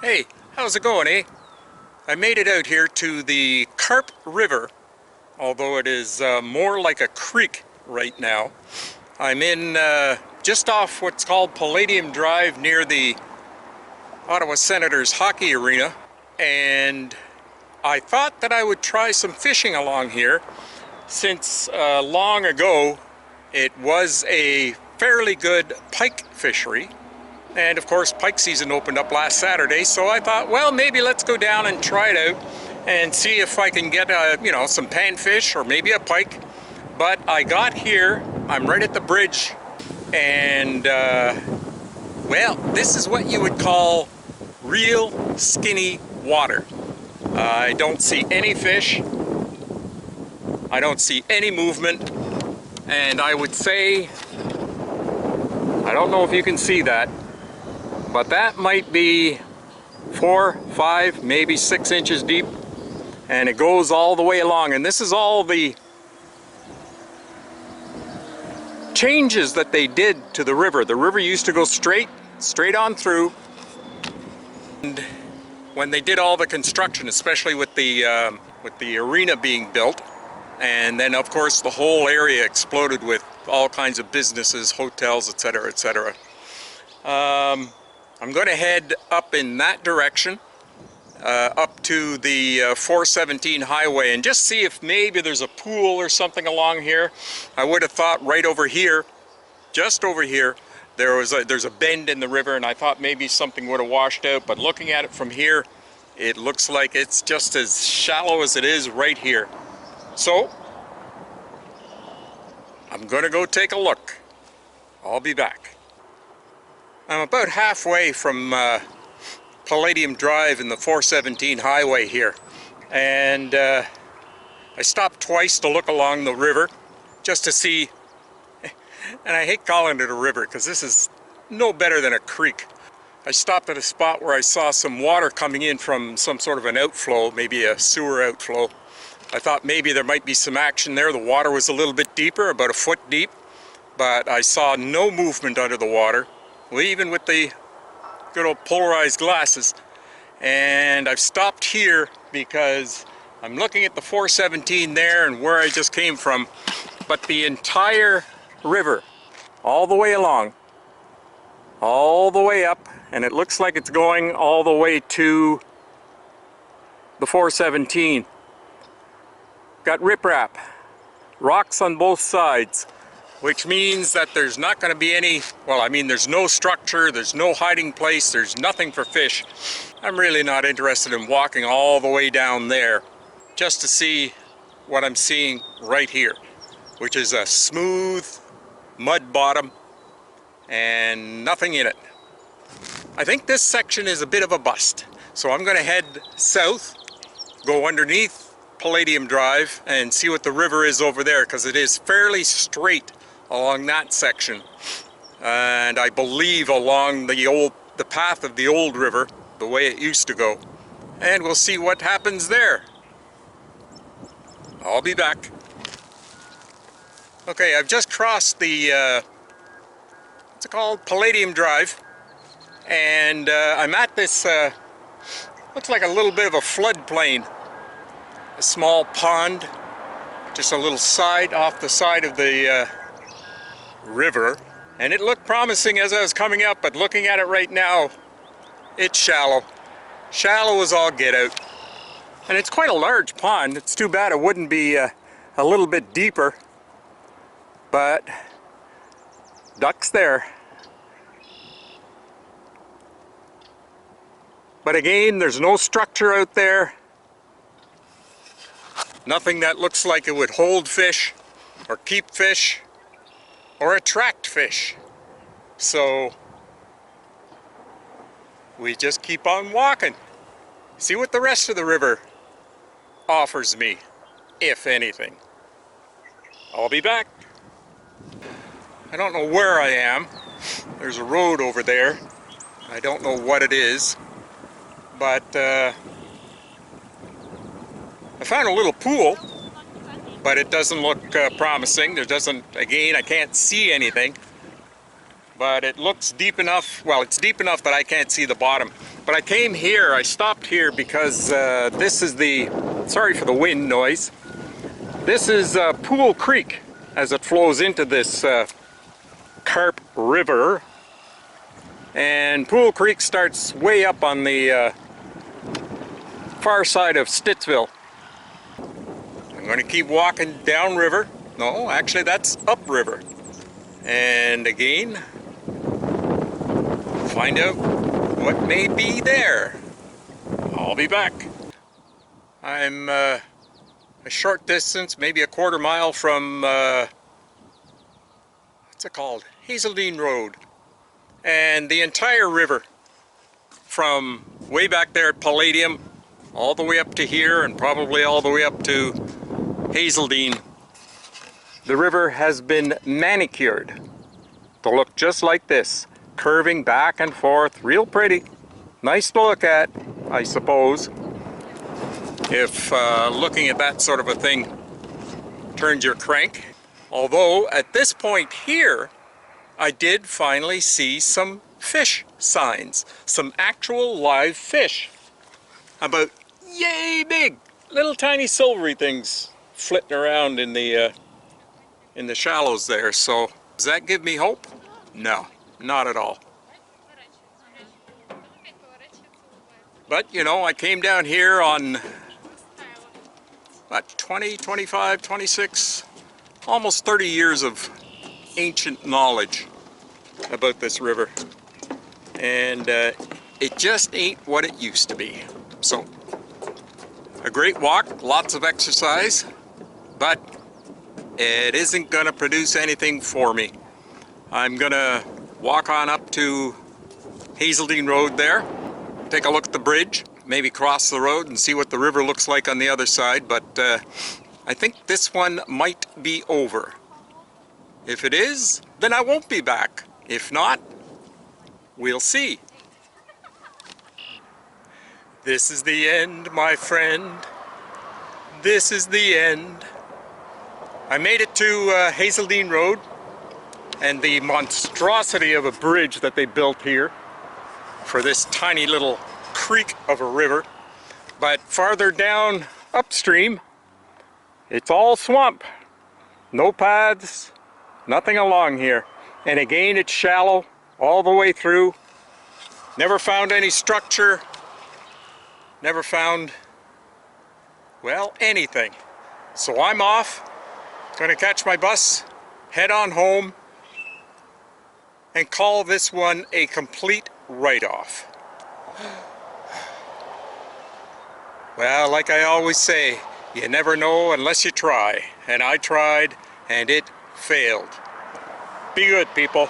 Hey, how's it going, eh? I made it out here to the Carp River, although it is more like a creek right now. I'm in just off what's called Palladium Drive near the Ottawa Senators hockey arena, and I thought that I would try some fishing along here since long ago it was a fairly good pike fishery. And of course, pike season opened up last Saturday, so I thought, well, maybe let's go down and try it out and see if I can get, some panfish or maybe a pike. But I got here, I'm right at the bridge, and, well, this is what you would call real skinny water. I don't see any fish, I don't see any movement, and I would say, I don't know if you can see that, but that might be 4, 5, maybe 6 inches deep, and it goes all the way along. And this is all the changes that they did to the river. The river used to go straight on through, and when they did all the construction, especially with the arena being built, and then of course the whole area exploded with all kinds of businesses, hotels, etc., etc. I'm going to head up in that direction, up to the 417 highway, and just see if maybe there's a pool or something along here. I would have thought right over here, just over here, there's a bend in the river, and I thought maybe something would have washed out, but looking at it from here, it looks like it's just as shallow as it is right here. So, I'm going to go take a look. I'll be back. I'm about halfway from Palladium Drive in the 417 highway here, and I stopped twice to look along the river just to see, and I hate calling it a river because this is no better than a creek. I stopped at a spot where I saw some water coming in from some sort of an outflow, maybe a sewer outflow. I thought maybe there might be some action there. The water was a little bit deeper, about a foot deep, but I saw no movement under the water. Well, even with the good old polarized glasses. And I've stopped here because I'm looking at the 417 there and where I just came from, but the entire river, all the way along, all the way up, and it looks like it's going all the way to the 417. Got riprap, rocks on both sides, which means that there's not going to be any, well, I mean, there's no structure, there's no hiding place, there's nothing for fish. I'm really not interested in walking all the way down there just to see what I'm seeing right here, which is a smooth mud bottom and nothing in it. I think this section is a bit of a bust, so I'm going to head south, go underneath Palladium Drive, and see what the river is over there, because it is fairly straight along that section, and I believe along the path of the old river, the way it used to go, and we'll see what happens there. I'll be back. Okay, I've just crossed the what's it called, Palladium Drive, and I'm at this looks like a little bit of a floodplain, a small pond, just a little off the side of the river, and it looked promising as I was coming up, but looking at it right now, it's shallow as all get out, and it's quite a large pond. It's too bad it wouldn't be a little bit deeper, but ducks there. But again, there's no structure out there, nothing that looks like it would hold fish or keep fish or attract fish. So we just keep on walking, see what the rest of the river offers me, if anything. I'll be back. I don't know where I am. There's a road over there. I don't know what it is, but I found a little pool, but it doesn't look promising. Again, I can't see anything. but it looks deep enough. Well, it's deep enough that I can't see the bottom. But I came here, I stopped here because this is the, sorry for the wind noise, this is Pool Creek as it flows into this Carp River. And Pool Creek starts way up on the far side of Stittsville. I'm going to keep walking downriver. No, actually that's upriver. And again, find out what may be there. I'll be back. I'm a short distance, maybe a quarter mile from, what's it called? Hazeldean Road. And the entire river, from way back there at Palladium, all the way up to here, and probably all the way up to Hazeldean, the river has been manicured to look just like this, curving back and forth, real pretty. Nice to look at, I suppose, if looking at that sort of a thing turns your crank. Although, at this point here, I did finally see some fish signs, some actual live fish. About yay big, little tiny silvery things flitting around in the shallows there. So does that give me hope? No, not at all. But you know, I came down here on what, 20, 25, 26, almost 30 years of ancient knowledge about this river, and it just ain't what it used to be. So a great walk, lots of exercise, but it isn't gonna produce anything for me. I'm gonna walk on up to Hazeldean Road there, take a look at the bridge, maybe cross the road and see what the river looks like on the other side, but I think this one might be over. If it is, then I won't be back. If not, we'll see. This is the end, my friend. This is the end. I made it to Hazeldean Road, and the monstrosity of a bridge that they built here for this tiny little creek of a river. But farther down upstream, it's all swamp. No paths, nothing along here. And again, it's shallow all the way through. Never found any structure. Never found, well, anything. So I'm off. Gonna catch my bus, head on home, and call this one a complete write-off. Well, like I always say, you never know unless you try. And I tried, and it failed. Be good, people.